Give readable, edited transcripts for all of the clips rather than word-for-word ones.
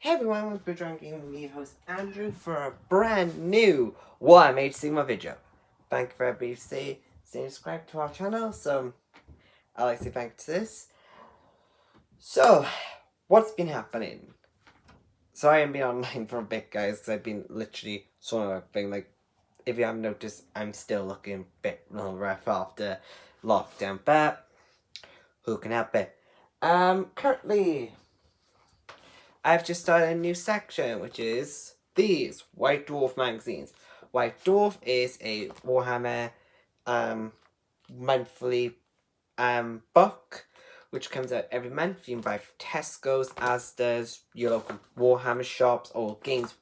Hey everyone, welcome to Drinking with me, host Andrew, for a brand new Warhammer Age Sigma video. Thank you for everybody for staying subscribed to our channel, so I'd like to say thank you to this. So, what's been happening? So I haven't been online for a bit, guys, because I've been literally sorting out everything. Like, if you haven't noticed, I'm still looking a bit rough after lockdown, but who can help it? Currently, I've just started a new section, which is these White Dwarf magazines. White Dwarf is a Warhammer monthly book, which comes out every month. You can buy from Tesco's, Asda's, your local Warhammer shops, or Games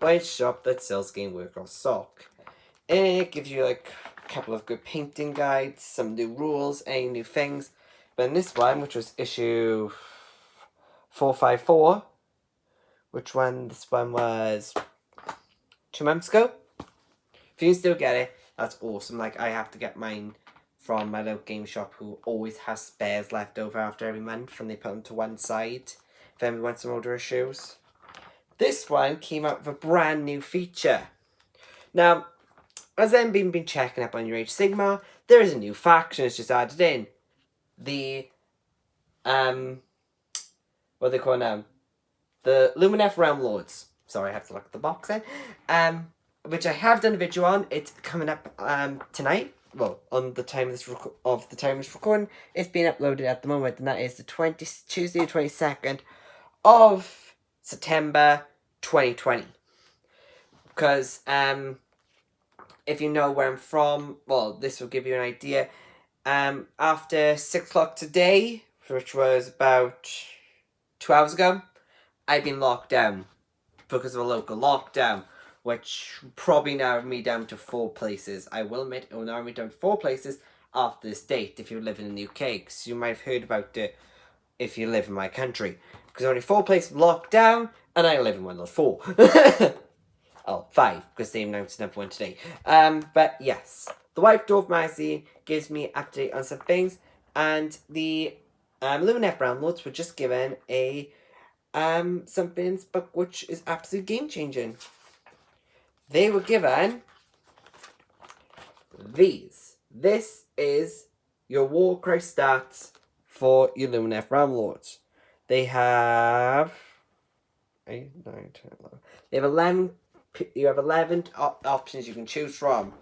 Workshop shop that sells game work or stock. And it gives you like a couple of good painting guides, some new rules, any new things. But in this one, which was issue 454, this one was 2 months ago. If you can still get it, that's awesome. Like, I have to get mine from my local game shop, who always has spares left over after every month, and they put them to one side if anyone wants to order issues. This one came out with a brand new feature. Now, as I've been checking up on your Age Sigma, there is a new faction that's just added in. The what they call now? The Lumineth Realm Lords. Sorry, I have to look at the box then. Which I have done a video on. It's coming up tonight. Well, on the time of this recording, it's being uploaded at the moment, and that is the Tuesday, 22nd of September, 2020. Because if you know where I'm from, well, this will give you an idea. After 6 o'clock today, which was about 2 hours ago, I've been locked down because of a local lockdown, which probably narrowed me down to 4 places. I will admit it will narrow me down to 4 places after this date if you're living in the UK, because you might have heard about it if you live in my country. Because only 4 places locked down, and I live in one of those 4. Oh, 5, because they announced another one today. But yes, the White Dwarf magazine gives me update on some things, and the Lumineth Brown Lords were just given a something in this book which is absolutely game changing. They were given these. This is your Warcry stats for your Lumineth Realm Lords. They have 8, 9, 10, 11. They have 11. You have 11 options you can choose from.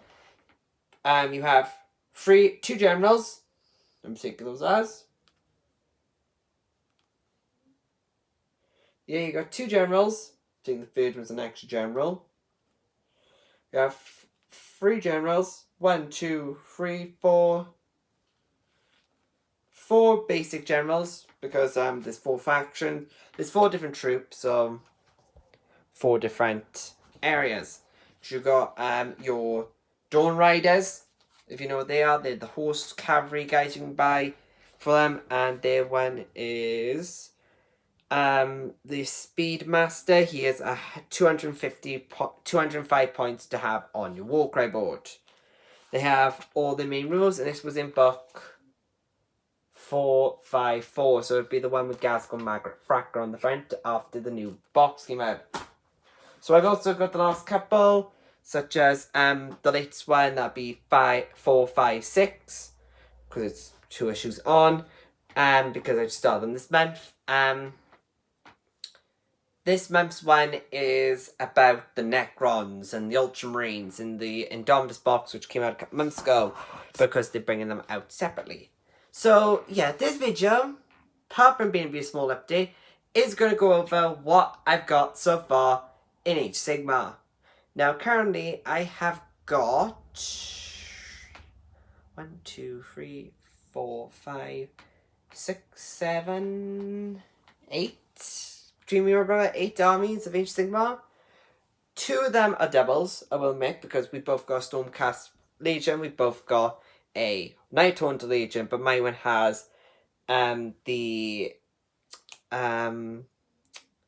You have 2 generals. Let me take those as. Yeah, you got 2 generals. I think the third one's an extra general. You have 3 generals. 1, 2, 3, 4. 4 basic generals, because there's 4 factions. There's 4 different troops, so 4 different areas. You got your Dawn Riders, if you know what they are. They're the horse cavalry guys you can buy for them, and their one is the Speedmaster. He has 205 points to have on your Warcry board. They have all the main rules, and this was in book 454, so it'd be the one with Gascon Margaret Fracker on the front after the new box came out. So I've also got the last couple, such as the latest one, that'd be 4, 5, 6, because it's 2 issues on, because I just started them this month. This month's one is about the Necrons and the Ultramarines in the Indominus box, which came out a couple months ago, because they're bringing them out separately. So, yeah, this video, apart from being a small update, is going to go over what I've got so far in Age Sigma. Now, currently, I have got 1, 2, 3, 4, 5, 6, 7, 8. Between me and my brother, 8 armies of Age Sigma. 2 of them are doubles, I will admit, because we both got a Stormcast Legion, we both got a Night Haunter Legion, but my one has the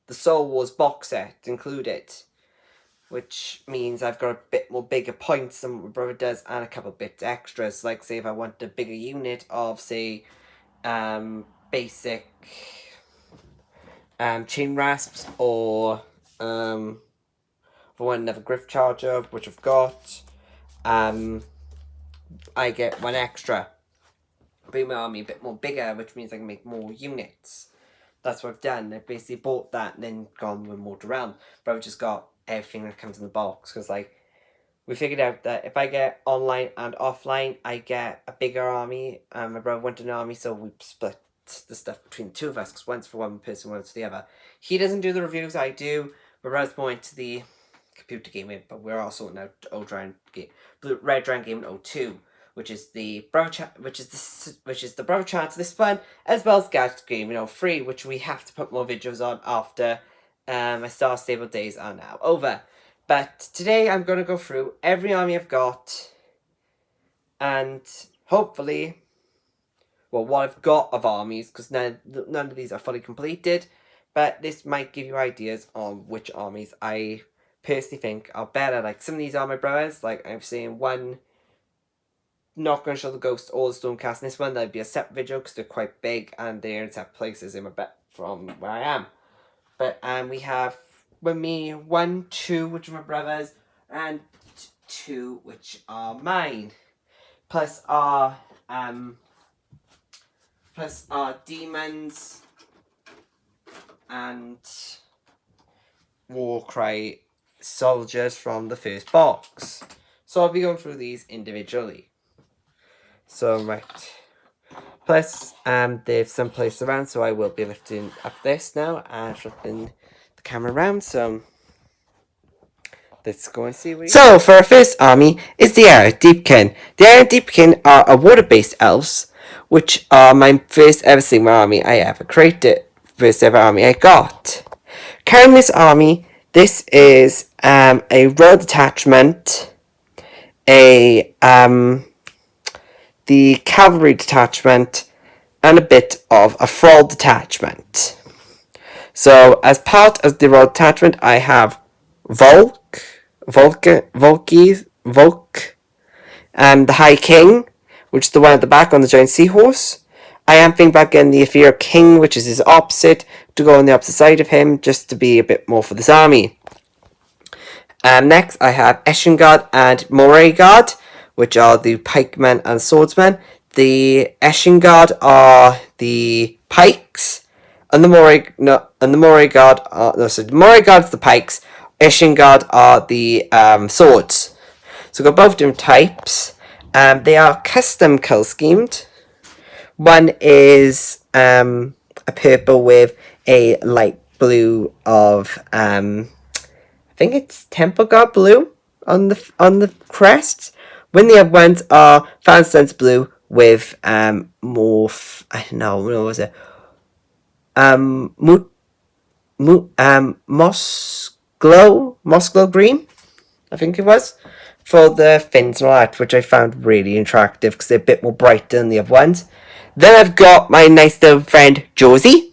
Soul Wars box set included, which means I've got a bit more bigger points than what my brother does, and a couple bits extras. Like, say, if I want a bigger unit of, say, basic chain rasps, or if I want another griff charger, which I've got, I get one extra. Bring my army a bit more bigger, which means I can make more units. That's what I've done. I basically bought that and then gone with more around. But I've just got everything that comes in the box because like we figured out that if I get online and offline, I get a bigger army. My brother wanted an army, so we split the stuff between the two of us because one's for one person, one's for the other. He doesn't do the reviews, I do. My brother's more into the computer gaming, but we're also sorting out Red Dragon Gaming 02, which is the brother which is the brother channel to this one, as well as Gadget Gaming 03, which we have to put more videos on after my Star Stable days are now over. But today I'm going to go through every army I've got and hopefully, well, what I've got of armies, because none of these are fully completed, but this might give you ideas on which armies I personally think are better. Like some of these are my brothers, like I've seen one, not going to show the ghost or the stormcast in this one, that'd be a separate video because they're quite big and they're in separate places in my bed from where I am. But we have with me 1, 2, which are my brothers, and 2, which are mine. Plus our demons and Warcry soldiers from the first box. So I'll be going through these individually. So right. Plus there's some place around, so I will be lifting up this now and flipping the camera around, so let's go and see what. So for our first army is the Iron Deepkin. The Iron Deepkin are a water-based elves, which are my first ever Sigma army I ever created. First ever army I got. Carrying this army, this is a royal detachment, the cavalry detachment, and a bit of a thrall detachment. So as part of the royal detachment, I have Volk, the High King, which is the one at the back on the giant seahorse. I am thinking about getting the Ethereal King, which is his opposite, to go on the opposite side of him, just to be a bit more for this army. Next, I have Eschengard and Moraigard, which are the pikemen and swordsmen. The Eschengard are the pikes, and the Moraigard are the Moraigard's the pikes. Eschengard are the swords. So we've got both different types. They are custom color schemed. One is a purple with a light blue of I think it's Temple God blue on the crest. When the other ones are Fansense blue with more I don't know what was it moss glow green, I think it was, for the fins and all that, which I found really attractive because they're a bit more brighter than the other ones. Then I've got my nice little friend Josie.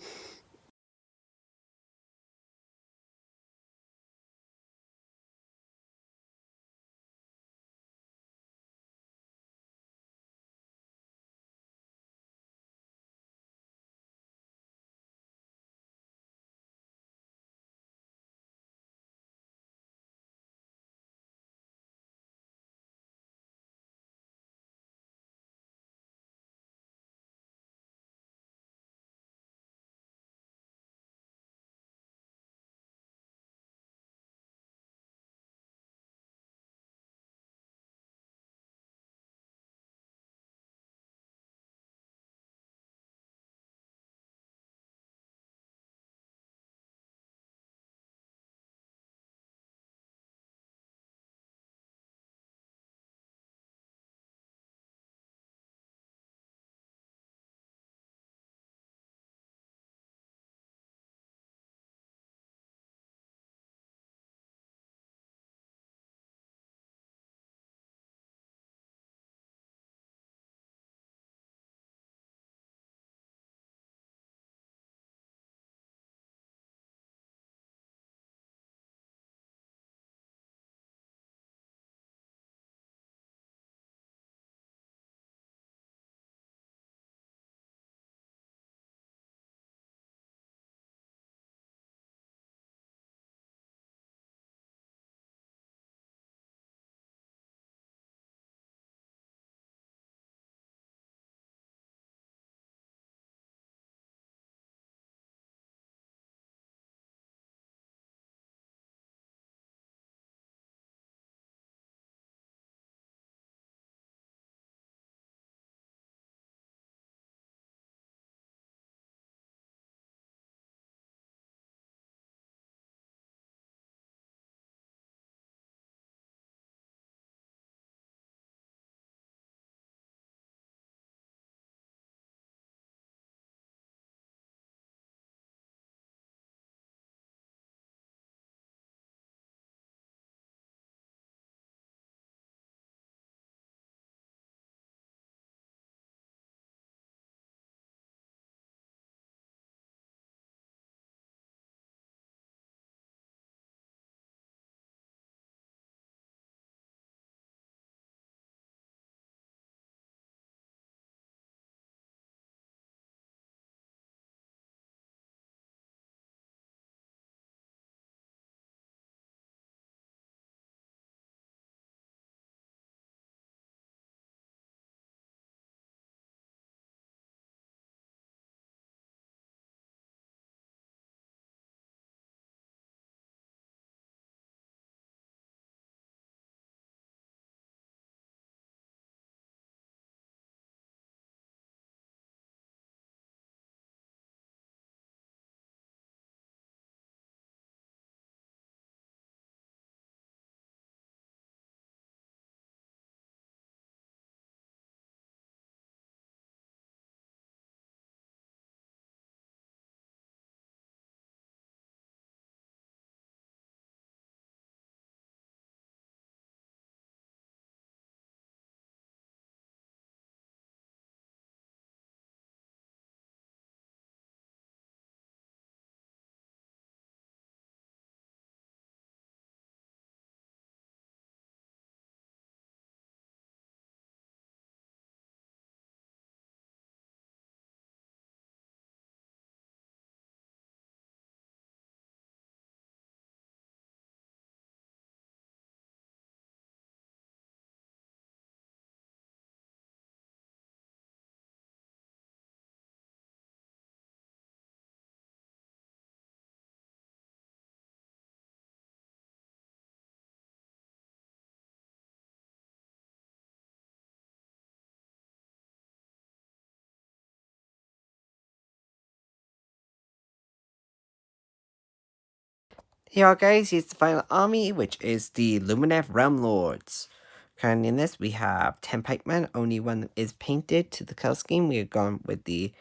Here guys, here's the final army, which is the Lumineth Realm Lords. Currently in this, we have 10 pikemen, only one is painted to the color scheme. We have gone with the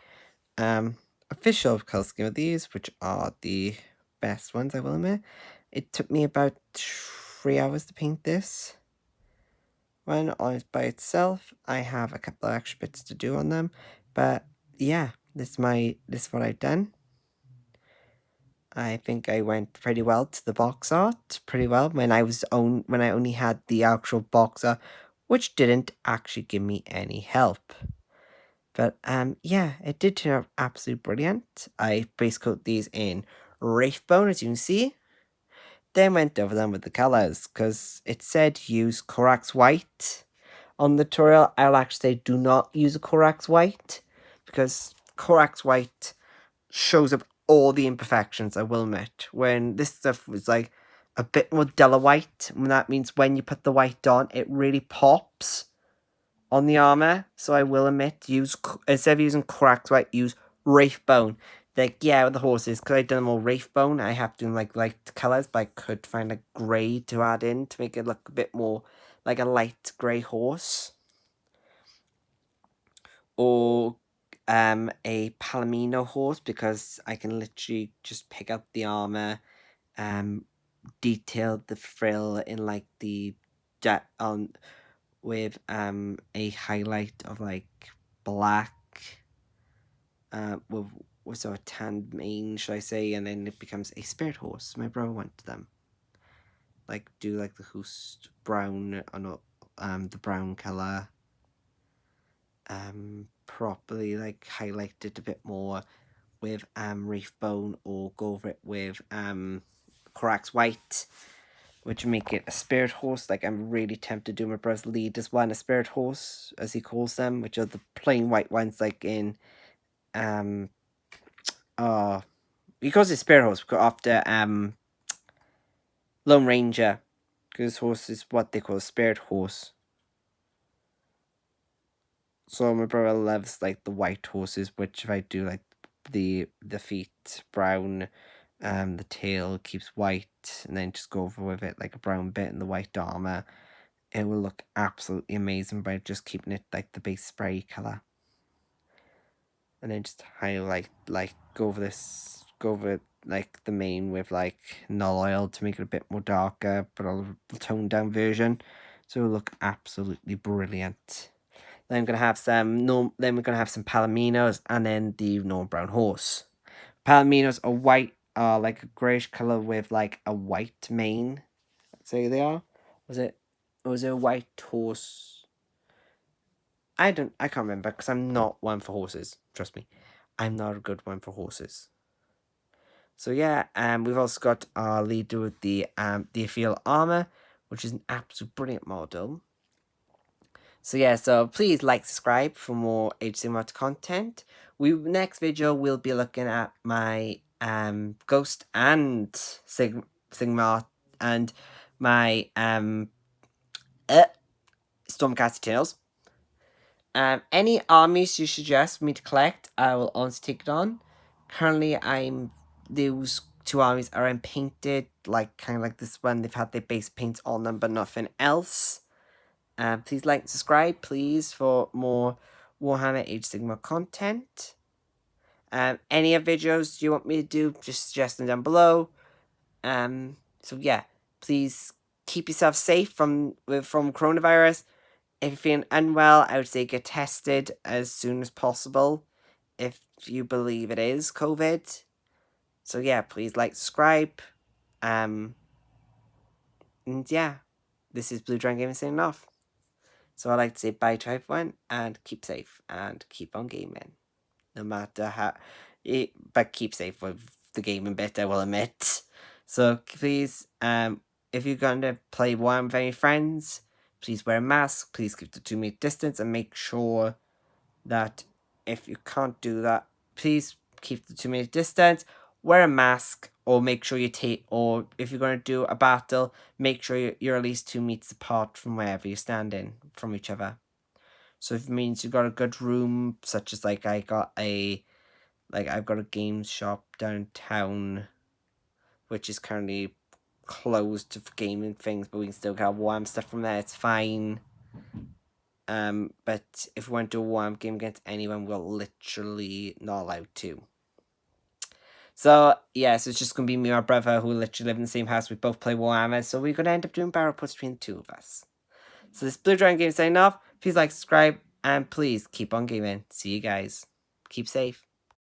official color scheme of these, which are the best ones, I will admit. It took me about 3 hours to paint this. When on it by itself, I have a couple of extra bits to do on them, but yeah, this is what I've done. I think I went pretty well to the box art, pretty well when I only had the actual box art, which didn't actually give me any help. But yeah, it did turn out absolutely brilliant. I base coat these in Wraithbone, as you can see. Then went over them with the colours, because it said use Corax White. On the tutorial, I'll actually say do not use a Corax White, because Corax White shows up all the imperfections, I will admit. When this stuff was like a bit more duller white, and that means when you put the white on, it really pops on the armor. So I will admit, instead of using Corax White, use Wraithbone. Like, yeah, with the horses, because I've done them all Wraithbone, I have to do like light colours, but I could find a grey to add in to make it look a bit more like a light grey horse. Or a Palomino horse, because I can literally just pick up the armor, detail the frill in like the with a highlight of like black, with sort of tan mane, should I say, and then it becomes a spirit horse. My brother wanted them. Like do like the host brown, or not the brown colour. Properly like highlight it a bit more with Wraithbone, or go over it with Corax White, which would make it a spirit horse. Like, I'm really tempted to do my brother's lead as one, a spirit horse, as he calls them, which are the plain white ones, like in he calls it spirit horse after Lone Ranger, because horse is what they call a spirit horse. So my brother loves like the white horses, which if I do like the feet brown, the tail keeps white, and then just go over with it like a brown bit in the white armor, it will look absolutely amazing by just keeping it like the base spray color. And then just highlight, like go over like the mane with like null oil to make it a bit more darker, but a toned down version, so it'll look absolutely brilliant. Then I'm gonna have some then we're gonna have some Palominos, and then the normal brown horse. Palominos are white, like a greyish color with like a white mane. So they are. Was it a white horse? I can't remember, because I'm not one for horses. Trust me, I'm not a good one for horses. So yeah, we've also got our leader with the ethereal armor, which is an absolute brilliant model. So yeah, so please like, subscribe for more Age Sigmar content. Next video we'll be looking at my Ghost and Sigmar, and my Stormcast Tales. Any armies you suggest for me to collect, I will honestly take it on. Currently, those two armies are unpainted, like kind of like this one. They've had their base paints on them, but nothing else. Please like and subscribe, please, for more Warhammer Age Sigmar content. Any other videos you want me to do, just suggest them down below. So yeah, please keep yourself safe from coronavirus. If you're feeling unwell, I would say get tested as soon as possible if you believe it is COVID. So yeah, please like, subscribe. And yeah, this is Blue Dragon Gaming signing off. So I'd like to say bye to everyone, and keep safe, and keep on gaming. No matter how... but keep safe with the gaming bit, I will admit. So please, if you're going to play Warhammer with any friends, please wear a mask, please keep the 2-meter distance, and make sure that if you can't do that, please keep the 2-meter distance, wear a mask, or make sure or if you're going to do a battle, make sure you're at least 2 meters apart from wherever you're standing from each other. So if it means you've got a good room, such as like I've got a games shop downtown, which is currently closed for gaming things, but we can still get Warhammer stuff from there. It's fine. But if we want to do a Warhammer game against anyone, we're literally not allowed to. So, yeah, so it's just going to be me and my brother who literally live in the same house. We both play Warhammer, so we're going to end up doing barrel puts between the two of us. So this Blue Dragon game signing off. Please like, subscribe, and please keep on gaming. See you guys. Keep safe.